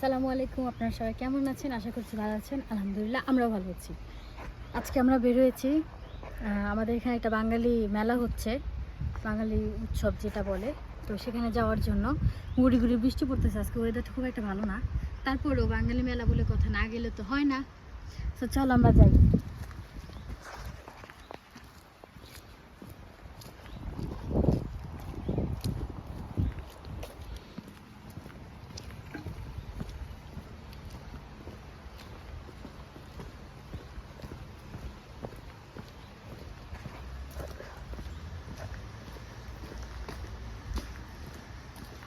আসসালামু আলাইকুম। আপনারা সবাই কেমন আছেন? আশা করছি ভালো আছেন। আলহামদুলিল্লাহ আমরাও ভালো আছি। আজকে আমরা বের হয়েছি, আমাদের এখানে একটা বাঙালি মেলা হচ্ছে, বাঙালি উৎসব যেটা বলে, তো সেখানে যাওয়ার জন্য। গুড়ি গুড়ি বৃষ্টি পড়তেছে, আজকে ওয়েদারটা খুব একটা ভালো না, তারপরেও বাঙালি মেলা বলে কথা, না গেলে তো হয় না। তো চল আমরা যাই।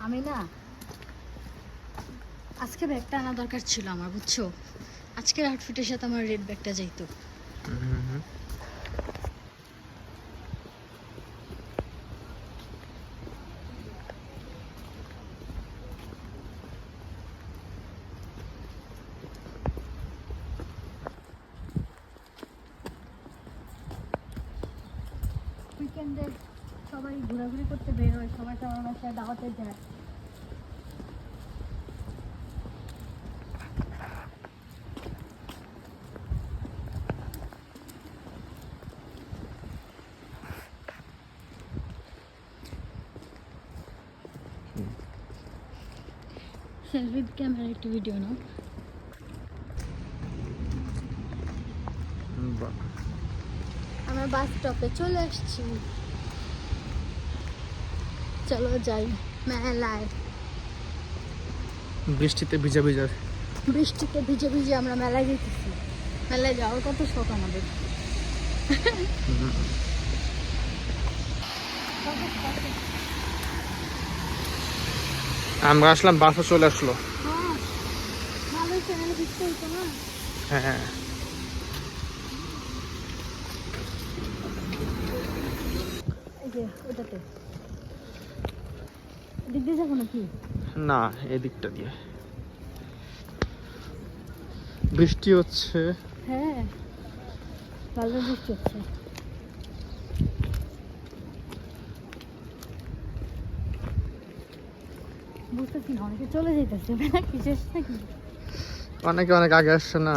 আমি না আজকে ব্যাগটা আনা দরকার ছিল আমার, বুঝছো? আজকের আউটফিটের সাথে আমার রেড ব্যাগটা যাইতো। উইকেন্ডে সবাই ঘোরাঘুরি করতে বের হয়, সবাই সবার বাসায় দাওয়াতে যায়। সেলফি ক্যামেরা একটু ভিডিও নাও। আমরা বাস স্টপে চলে আসছি, চলো যাই মেলায়। বৃষ্টিতে ভিজে ভিজে আমরা মেলায় যেতেছি। মেলায় যাওয়ার কত শখ আমাদের। আমরা আসলাম, বাসও চলে আসলো। ভালোই চ্যানেলে ভিজতে হইতো না। হ্যাঁ, এই যে ওটাতে দিক দিয়ে যাবো নাকি? না, এদিকটা দিয়ে বৃষ্টি হচ্ছে। হ্যাঁ, ভালো বৃষ্টি হচ্ছে। বুঝতেছি না, অনেকে চলে যেতেছে কি শেষ নাকি? অনেকে অনেক আগে আসছে না।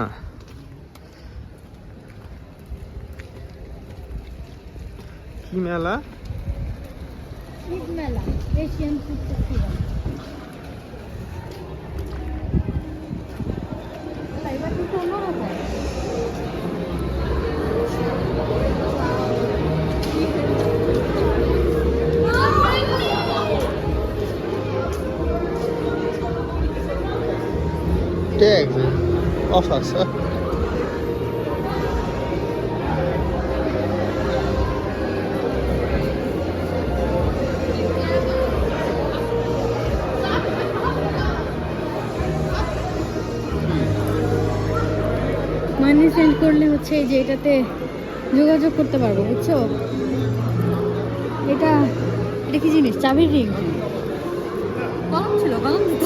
কি মেলা? ঈদ মেলা, এশিয়ান ফুড ফেস্টিভ্যাল। এবার কিন্তু অন্যরকম। ট্যাগ অফ আছে। মানি সেন্ড করলে হচ্ছে এই যে এটাতে যোগাযোগ করতে পারবো, বুঝছো? এটা এটা কি জিনিস? চাবির রিং। কলম ছিল, কলম দিত।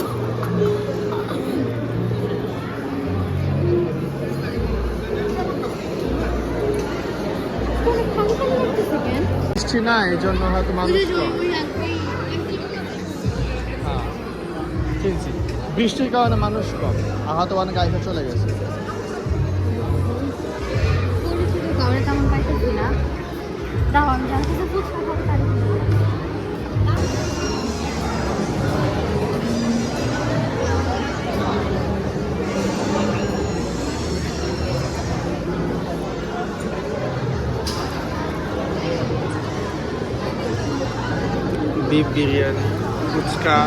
বৃষ্টি না, এই জন্য হয়তো মানুষ কম। হ্যাঁ, চিনছি। বৃষ্টির কারণে মানুষ কম, আর হয়তো অনেক আগে চলে গেছে। কাউরে তেমন পাইতেছি না। দাও, আমি যার কাছে ফুচকা খাবো তারই বিফ বিরিয়ানি, ফুচকা।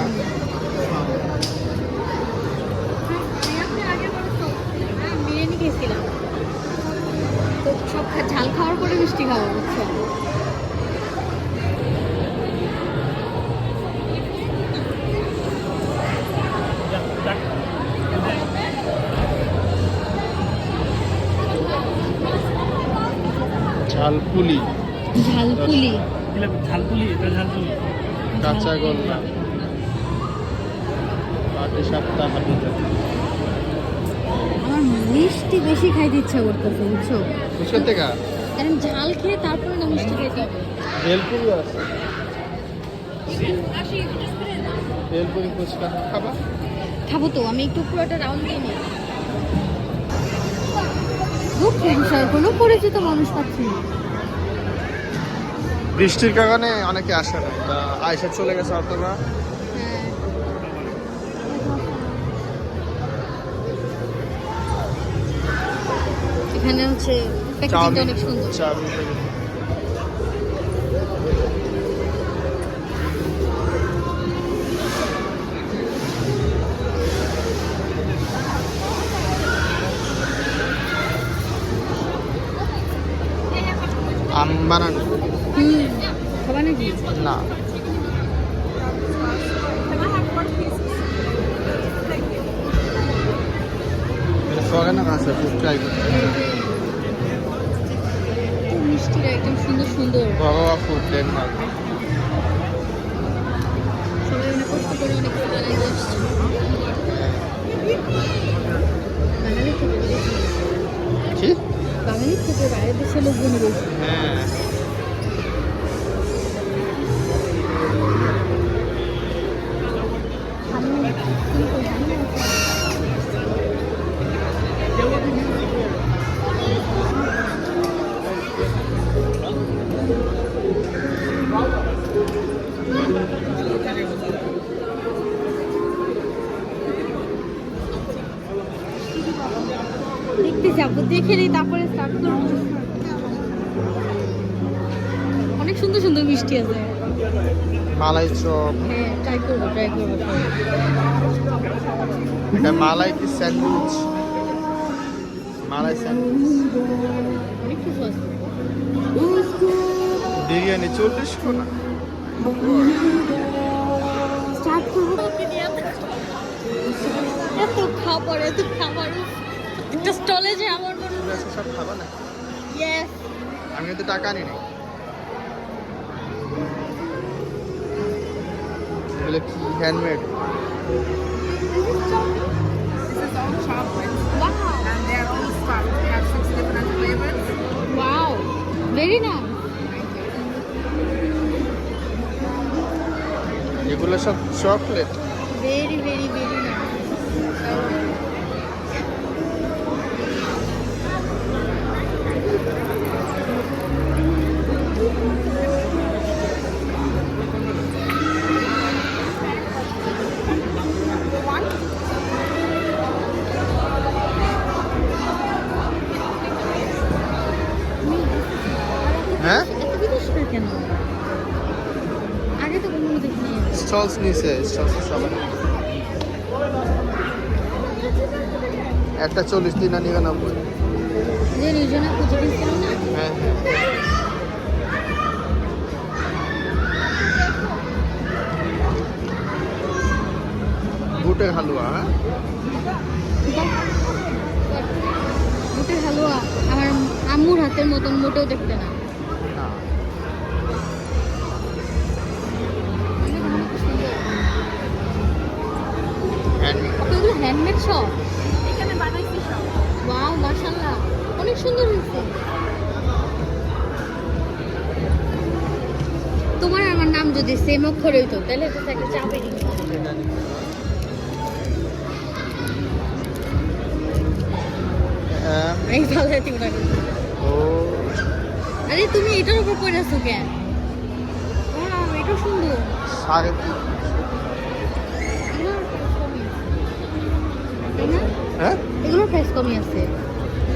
বিরিয়ানি খেয়েছিলাম তো, সব ঝাল খাওয়ার পরে মিষ্টি খাওয়া, বুঝছো? ঝালপুলি, ঝালপুলি, কাঁচা গোল্লা, পাটি সাপটা, হাবিজা। আমার মিষ্টি বেশি খাইতে ইচ্ছা করতেছে, বুঝছো? ফুচকা থেকে কারণ ঝাল খেয়ে তারপরে না মিষ্টি খেতে হবে। ভেলপুরি আছে, ভেলপুরি ফুচকা খাবা? খাবো তো, আমি একটু পুরোটা রাউন্ড দিয়ে নিই। দুঃখের বিষয়, কোনো পরিচিত মানুষ পাচ্ছি না। বৃষ্টির কারণে অনেকে আসে না, তা আয়সা চলে গেছে অতটা। হ্যাঁ। এখানে হচ্ছে প্যাকেজিংটা অনেক সুন্দর। চাউমিন আম বানানো খাবার নাকি? না, ফরেনার আছে, খুব ট্রাই করতে। মিষ্টির একদম সুন্দর সুন্দর, ঘরোয়া ফুড ডেনমার্ক। সবাই অনেক কষ্ট করে অনেক কিছু বানাইতে আসছে। কি? বাঙালির থেকে বাইরের দেশের লোকজন বেশি। হ্যাঁ, দেখতে যাবো, দেখে নিই তারপরে স্টার্ট করবো। অনেক সুন্দর সুন্দর মিষ্টি আছে। মালাই চপ, হ্যাঁ, ট্রাই করবো ট্রাই করবো। এটা মালাই কি স্যান্ডউইচ, মালাই স্যান্ডউইচ। অনেক কিছু আছে। বিরিয়ানি 40 কোনা। স্টার্ট করবো। এত খাবার, এত খাবার, একটা স্টলে যে আমার মনে হয়। সব খাবা না, ইয়েস। আমি কিন্তু টাকা আনি নাই। এগুলো কি handmade? This is all chocolate, Wow. and they're all stuffed. We have 6 different flavors. Wow. Very nice. এগুলো সব chocolate. Very, very, very nice. হ্যাঁ, এত বিদেশটা কেন? আগে তো কখনো দেখিনি। স্টলস নিছে, স্টলস সবাই। একটা 40, 3.99। যে নির্জনা খুঁজে দিয়েছিলাম না। হ্যাঁ হ্যাঁ, বুটের হালুয়া। হ্যাঁ, বুটের হালুয়া আমার আম্মুর হাতের মতন মোটেও দেখতে না। না, হ্যান্ডমেড। এগুলো হ্যান্ডমেড সব। এখানে বানাইছি সব। ওয়াও, মাশাআল্লাহ, অনেক সুন্দর হয়েছে। তোমার আর আমার নাম যদি সেম অক্ষরে হইতো তাহলে তো একটা চাপে দিত। এই ভালো তোমরা। ও, আরে তুমি এটার উপর পড়ে আছো কেন? ওয়াও, এটা সুন্দর। 3.5। হ্যাঁ, এগুলোর প্রাইস কমই আছে।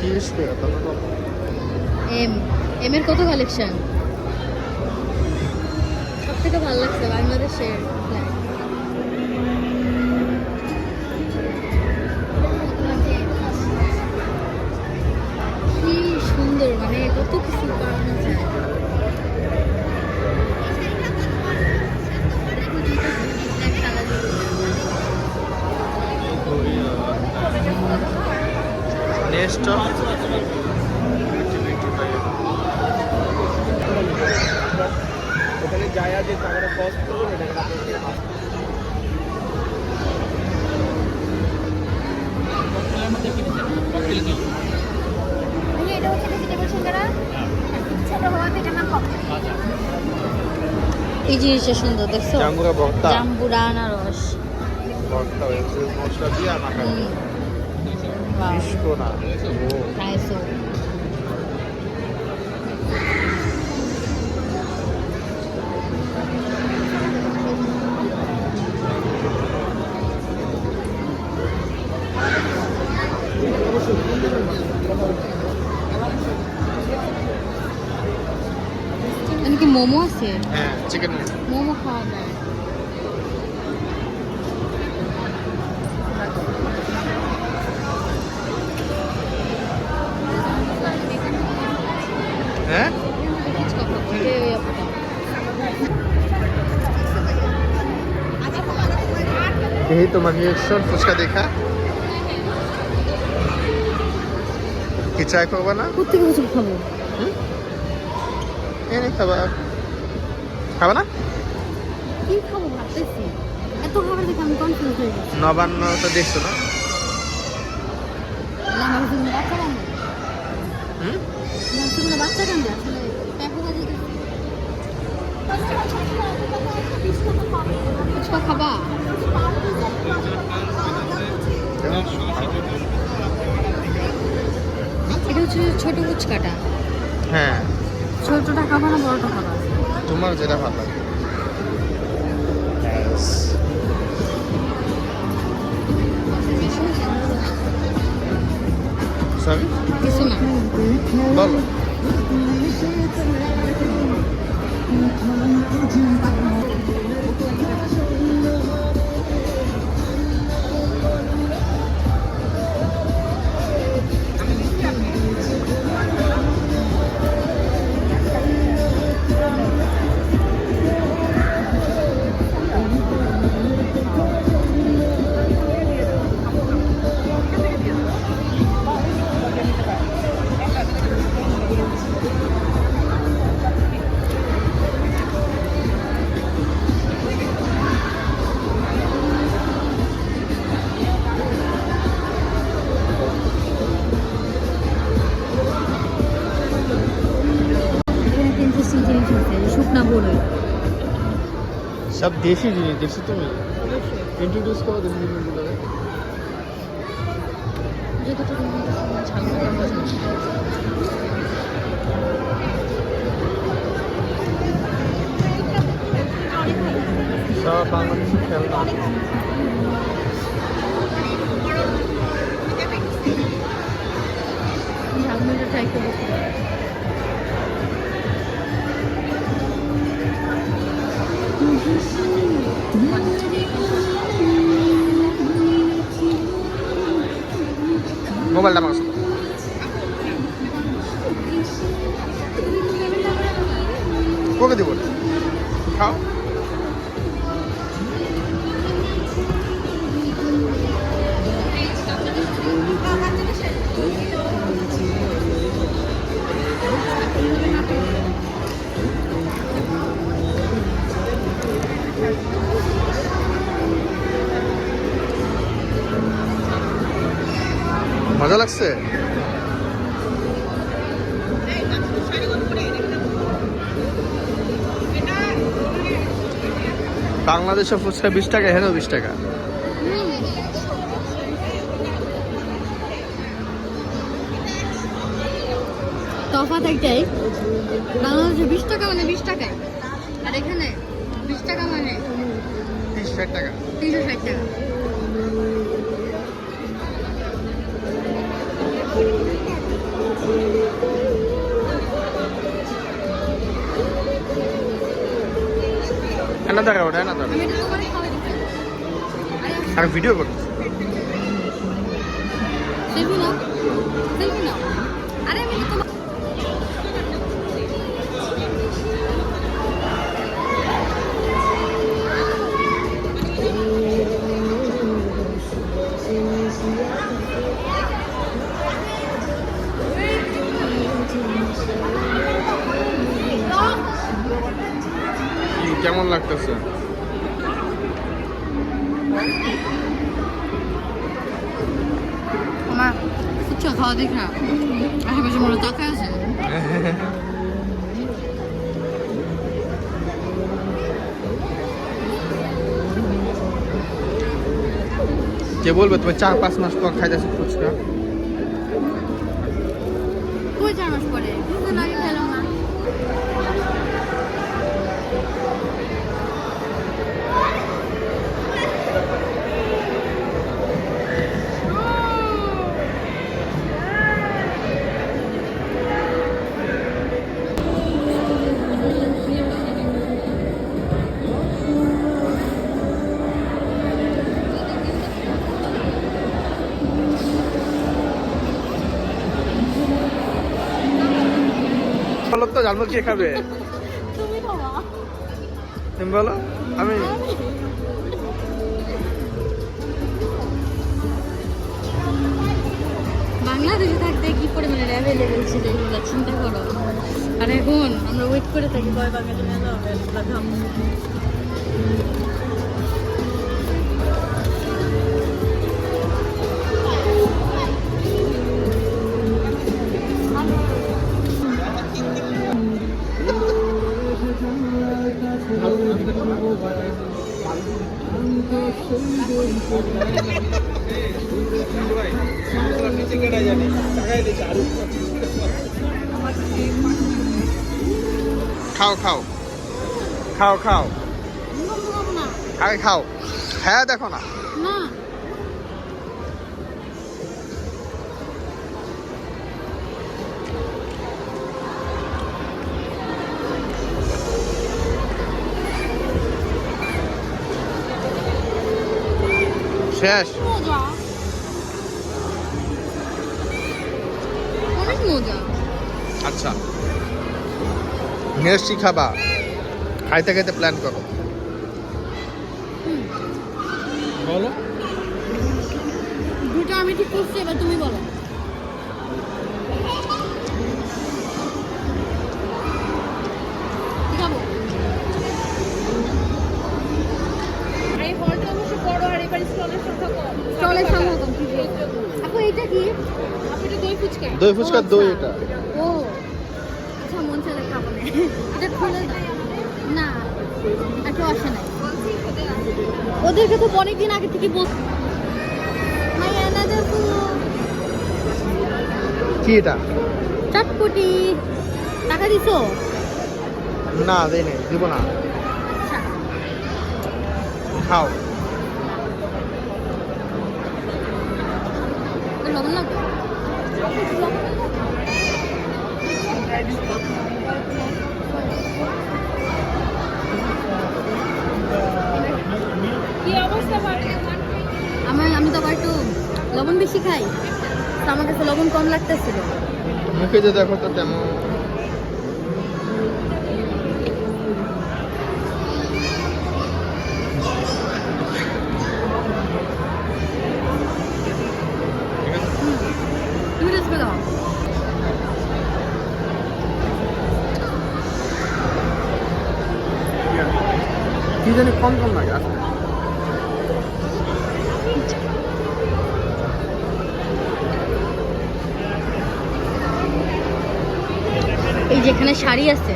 30 টাকা। তত কম? এম এর কত কালেকশন? সব থেকে ভালো লাগছে বাংলাদেশের flag। কি সুন্দর, মানে কত কিছু বানানো যায়। নেক্সট ওখানে যায় যে তারপরে কস্ট করবে এটা। এটা হচ্ছে ভেজিটেবল সিঙ্গারা, ছোট হওয়াতে এটা নাম ককটেল। এই জিনিসটা সুন্দর, দেখছো? জাম্বুরা ভর্তা। জাম্বুরা আনারস। ভর্তা হয়েছে মশলা দিয়ে মাখা মিষ্টো না ও রাইসো কি মোমো আছে হ্যাঁ চিকেন মোমো খাওয়া যায় হ্যাঁ यही तुम्हारी रिएक्शन फुचका देखा কি চাই করবা না কোথেকে কিছু খাবো এনে খাবা খাবা না কি খাবো ভাবতেছি এত খাবার দেখে আমি কনফিউজ হয়ে গেছি নবান্ন তো দেখছো না না আমার জন্য বাচ্চা কান্দে হুম আমার জন্য বাচ্চা কান্দে আসলে প্যাকো কাজে ফুচকা খাবা এটা হচ্ছে ছোট ফুচকাটা হ্যাঁ ছোটটা খাবা না বড়টা খাবা তোমার যেটা ভালো লাগে Yes. Sorry? কিছু না বলো ইন্টারেস্টিং জিনিস আছে শুকনা বড়ই সব দেশি জিনিস দেখছো তুমি ইন্ট্রোডিউস করো দেশি জিনিসগুলো যতটুকু ঝাল সব বাংলাদেশি খেলনা ঝালমুড়িটা ট্রাই করবো মোবাইলটা মারছো কবে দিব খাও মজা লাগছে বাংলাদেশের ফুচকা 20 টাকা এখানেও 20 টাকা তফাৎ একটাই বাংলাদেশে 20 টাকা মানে 20 টাকায় আর এখানে 20 টাকা মানে 30-60 টাকা 360 টাকা এনা টাকা ওটা এনা টাকা আমি এটা তোমারে খাওয়াই দিচ্ছি আর ভিডিও করতে সেলফি নাও সেলফি নাও আরে আমি তোমার কেমন লাগতেছে আমার ফুচকা খাওয়া দেখে না আশেপাশে মনে তাকায় আছে কে বলবে তুমি 4-5 মাস পর খাইতেছো ফুচকা? কই 4 মাস পরে দুদিন আগে খেলাম না। বলো তো জানবো কে খাবে? তুমি খাওয়া। তুমি বলো। আমি বাংলাদেশে থাকতে কি পরিমাণে অ্যাভেলেবেল ছিল এগুলো চিন্তা করো। আর এখন আমরা ওয়েট করে থাকি কয় বাঙালি মেলা হবে এগুলো খাবো। খাও খাও খাও খাও না আগে খাও, হ্যাঁ দেখো না। না শেষ। মজা, অনেক মজা। আচ্ছা মিষ্টি খাবা, খাইতে খাইতে প্ল্যান করো। বলো। দুটো আমি ঠিক করছি, এবার তুমি বলো। কি খাবো? এই হলটা অবশ্য বড় আর এবার স্টলের সংখ্যা কম। স্টলের সংখ্যা কম। আপু এটা কি? আপনি এটা দই ফুচকা। দই ফুচকা, দই এটা। ও আচ্ছা, মন চাইলে খাবো না। এটা খুলে দাও। না আর কেউ আসে নাই। ওদেরকে তো অনেকদিন আগে থেকে বল। মাইয়া না দেখো কি এটা? চটপটি। টাকা দিছো? না দেই নাই, দিব না। আচ্ছা খাও। লবণ লাগবে? কি অবস্থা ভাই? আমি তো আবার একটু লবণ বেশি খাই, তো আমার কাছে লবণ কম লাগতেছিল। মুখে যে দেখো তো তেমন। তুমি রেসপে দাও। কি জানি কম কম লাগে আসলে। এই যেখানে শাড়ি আছে,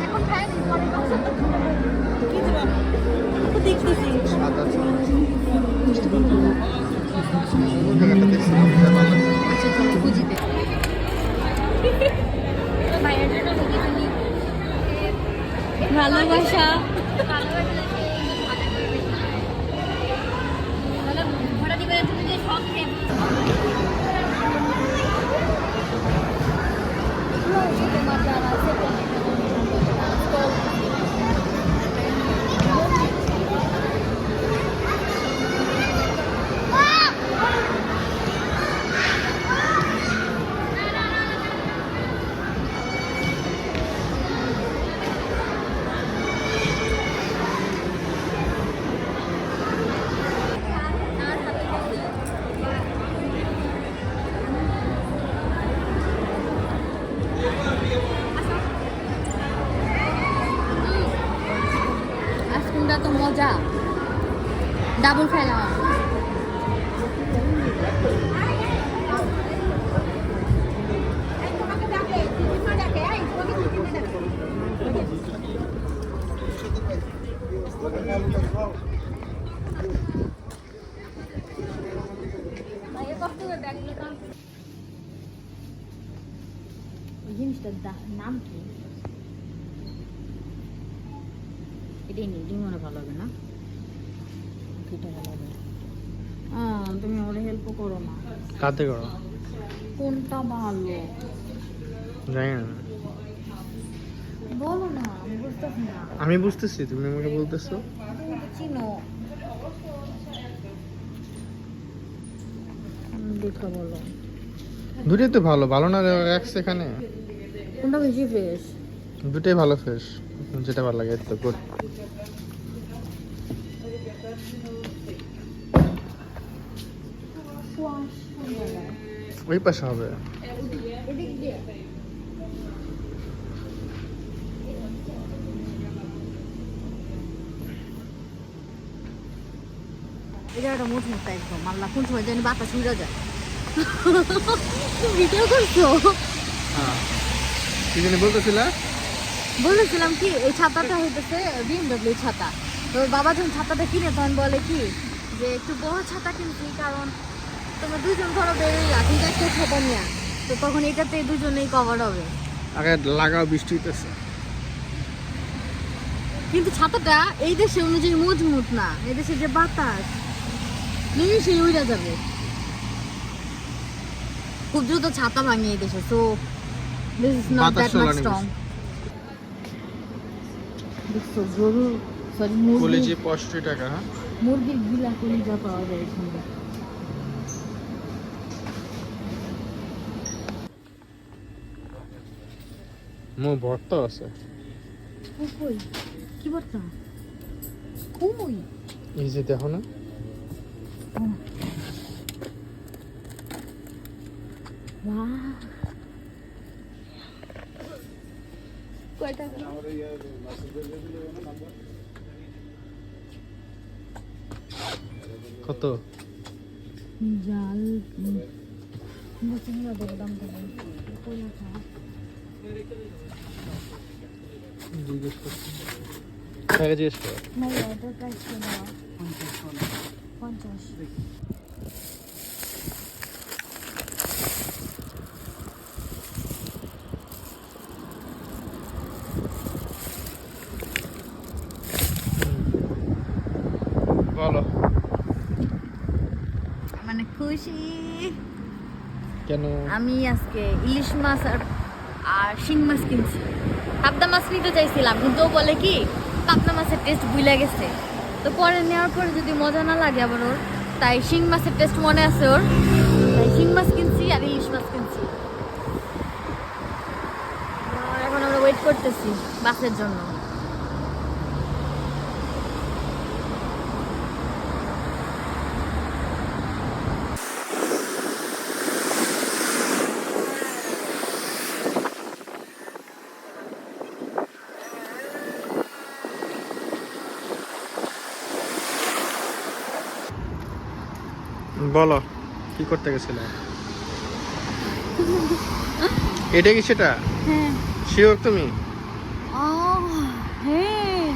এখন খাই নি পরে কি দিবা? দেখতেছি সাদা জায়গাটা দেখছি, এটা ভালো লাগছে। আচ্ছা চলো খুঁজিতে। ভাইয়ের জন্য ভালোবাসা ভাড়া দিবে তুমি যে শখ খেয়ে মজা, ডাবল খাইলাম। ওই জিনিসটার নাম কি? এটাই নেই, এটাই মনে ভালো হবে না, এটা ভালো হবে। তুমি ওরে হেল্প করো না। কাতে করো? কোনটা ভালো জানি না, বলো না, আমি বুঝতেছি না। আমি বুঝতেছি, তুমি আমাকে বলতেছো। তুমি তো চিনো। দেখো বলো দুটোই তো ভালো, ভালো না এক সেখানে কোনটা বেশি ফ্রেশ? দুটোই ভালো ফ্রেশ, যেটা ভালো লাগে তো গুড। ওই পাশে হবে। এটা একটা মোট মোটা একদম আল্লাহ, কোন সময় জানি বাতাস উড়ে যায়। ভিডিও করছো? হ্যাঁ, কি জানি বলতেছিলা? বলেছিলাম কি এই ছাতাটা হইতেছে বিএমডব্লিউ ছাতা। তো বাবা যখন ছাতাটা কিনে তখন বলে কি যে একটু বড় ছাতা কিনছি, কারণ তোমরা দুজন ধরো বেরোই রাখি একটা ছাতা নিয়ে, তো তখন এটাতে দুজনেই কভার হবে। আগে লাগাও, বৃষ্টি হইতেছে। কিন্তু ছাতাটা এই দেশে অনুযায়ী মজবুত না, এই দেশে যে বাতাস নিমিশে উড়ে যাবে। খুব দ্রুত ছাতা ভাঙে এই দেশে, so this is not that much strong. দেখছো গরু, সরি মুরগি, কলেজে 65 টাকা। হ্যাঁ, মুরগির গিলা কলিজা পাওয়া যায় এখানে। মো ভর্তা আছে। কই কি বলতা? কই এই যে দেখো না, বাহ কয়টা কত? জাল চিংড়া দেবো, দাম দেবো কই আছে? জিজ্ঞেস করছি, টাকা জিজ্ঞেস করো। না এটার প্রাইস কে দেওয়া? 50। বলো মানে খুশি কেন? আমি আজকে ইলিশ মাছ আর শিং মাছ কিনছি। পাবদা মাছ নিতে চাইছিলাম, কিন্তু ও বলে কি পাবদা মাছের টেস্ট ভুলে গেছে, তো পরে নেওয়ার পরে যদি মজা না লাগে আবার ওর, তাই শিং মাছের টেস্ট মনে আছে ওর, তাই শিং মাছ কিনছি আর ইলিশ মাছ কিনছি। আর এখন আমরা ওয়েট করতেছি বাসের জন্য। বলো কি করতে গেছিলে? এটা কি সেটা? হ্যাঁ শিওর তুমি? হ্যাঁ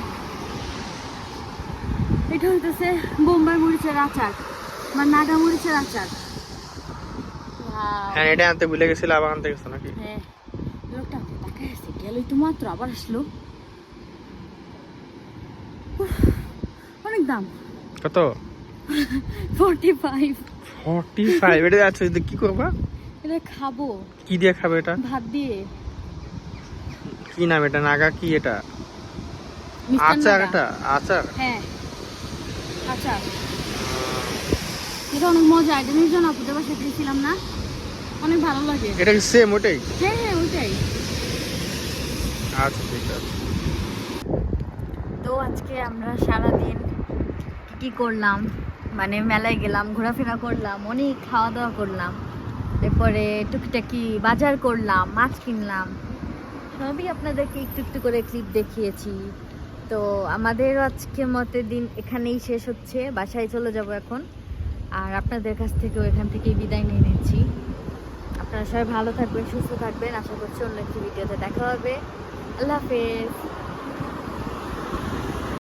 এটা হইতেছে বোম্বাই মরিচের আচার বা নাগা মরিচের আচার। হ্যাঁ, এটা আনতে ভুলে গেছিলে, আবার আনতে গেছো নাকি? হ্যাঁ লোকটা তাকায় আছে, গেলই তো মাত্র আবার আসলো। উফ, অনেক দাম। কত? 45। 45? এটা আছে, কি করবা? এটা খাবো। কি দিয়ে খাবে এটা? ভাত দিয়ে। কি নাম এটা? নাগা কি এটা? মিষ্টান্ন আচার? নাগা। এটা আচার? হ্যাঁ আচার। এটা অনেক মজা, এটা নির্জন আপুদের বাসায় খেয়েছিলাম না, অনেক ভালো লাগে। এটা কি সেম ওটাই? হ্যাঁ হ্যাঁ ওইটাই। আচ্ছা ঠিক আছে। তো আজকে আমরা সারাদিন কি করলাম, মানে মেলায় গেলাম, ঘোরাফেরা করলাম, অনেক খাওয়া দাওয়া করলাম, এরপরে টুকিটাকি বাজার করলাম, মাছ কিনলাম, সবই আপনাদেরকে একটু একটু করে ক্লিপ দেখিয়েছি। তো তো আমাদের আজকের মতে দিন এখানেই শেষ হচ্ছে, বাসায় চলে যাব এখন। আর আপনাদের কাছ থেকেও এখান থেকেই বিদায় নিয়ে নিচ্ছি। আপনারা সবাই ভালো থাকবেন, সুস্থ থাকবেন। আশা করছি অন্য একটি ভিডিওতে দেখা হবে। আল্লাহ হাফেজ।